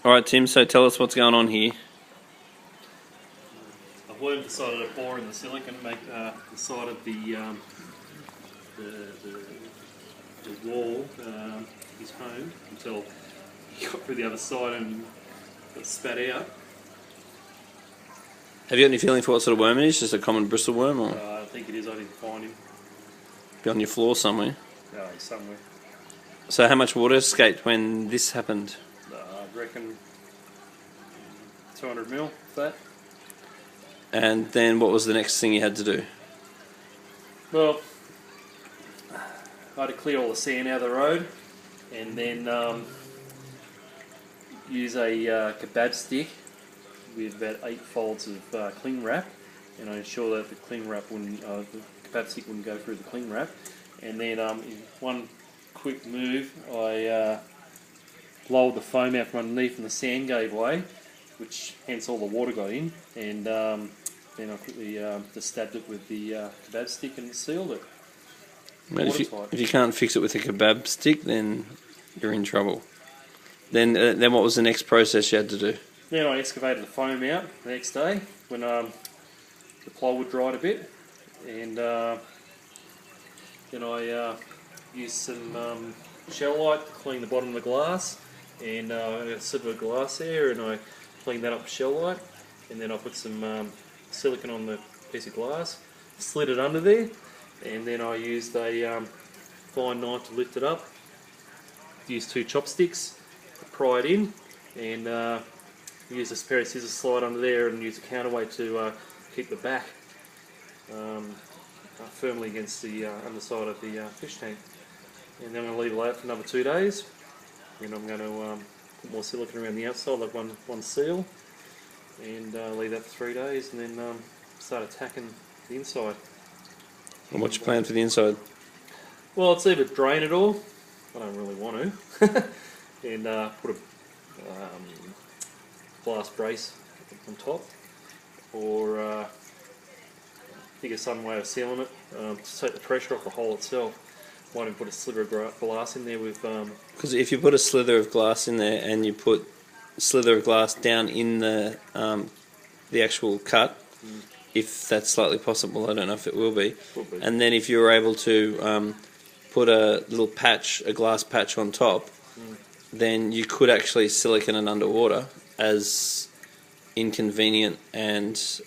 Alright Tim, so tell us what's going on here. I've wormed decided to bore in the silicon, make the side of the wall his home until he got through the other side and got spat out. Have you got any feeling for what sort of worm it is? Just a common bristle worm, or I think it is. I didn't find him. be on your floor somewhere? No, he's somewhere. So how much water escaped when this happened? I reckon 200 mil flat. And then what was the next thing you had to do? Well, I had to clear all the sand out of the road, and then use a kebab stick with about 8 folds of cling wrap, and I ensure that the cling wrap wouldn't, the kebab stick wouldn't go through the cling wrap. And then in one quick move, I lowered the foam out from underneath, and the sand gave way, which hence all the water got in. And then I quickly just stabbed it with the kebab stick and sealed it. Well, if you can't fix it with a kebab stick, then you're in trouble. Then what was the next process you had to do? Then I excavated the foam out the next day when the plywood dried a bit, and then I used some shell light to clean the bottom of the glass, and I got a silver glass there, and I cleaned that up with shell light, and then I put some silicone on the piece of glass, slid it under there, and then I used a fine knife to lift it up, used 2 chopsticks to pry it in, and use a pair of scissors, slide under there, and use a counterweight to keep the back firmly against the underside of the fish tank. And then I'm going to leave it out for another 2 days, and I'm going to put more silicone around the outside, like one seal, and leave that for 3 days, and then start attacking the inside. And what's your plan for the inside? Well, it's either drain it all, I don't really want to, and put a glass brace on top, or think of some way of sealing it to take the pressure off the hole itself. Why don't you put a slither of glass in there with... Because if you put a slither of glass in there and you put a slither of glass down in the actual cut, if that's slightly possible, I don't know if it will be, and then if you were able to put a little patch, a glass patch on top, then you could actually silicone it underwater, as inconvenient and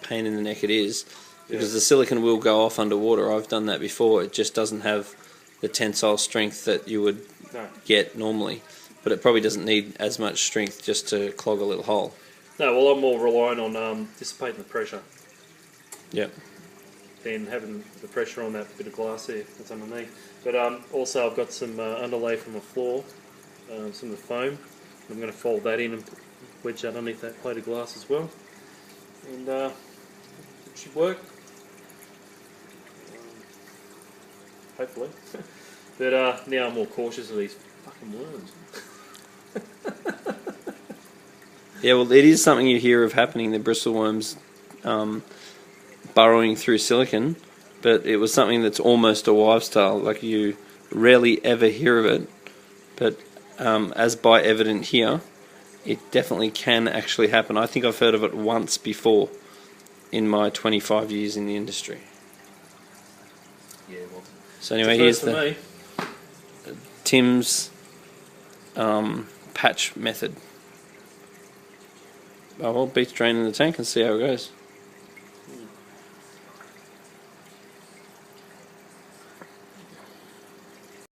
pain in the neck it is, because the silicone will go off underwater. I've done that before. It just doesn't have the tensile strength that you would get normally, but it probably doesn't need as much strength just to clog a little hole. No, well, I'm more relying on dissipating the pressure. Yep. Than having the pressure on that bit of glass there that's underneath. But also I've got some underlay from the floor, some of the foam. I'm going to fold that in and wedge that underneath that plate of glass as well. And it should work. Hopefully. But now I'm more cautious of these fucking worms. Yeah, well, it is something you hear of happening, the bristle worms burrowing through silicon, but it was something that's almost a wives' tale. Like, you rarely ever hear of it, but as by evident here, it definitely can actually happen. I think I've heard of it once before in my 25 years in the industry. Yeah, well, so anyway, here's the me. Tim's patch method. Oh, well, beats draining the tank and see how it goes.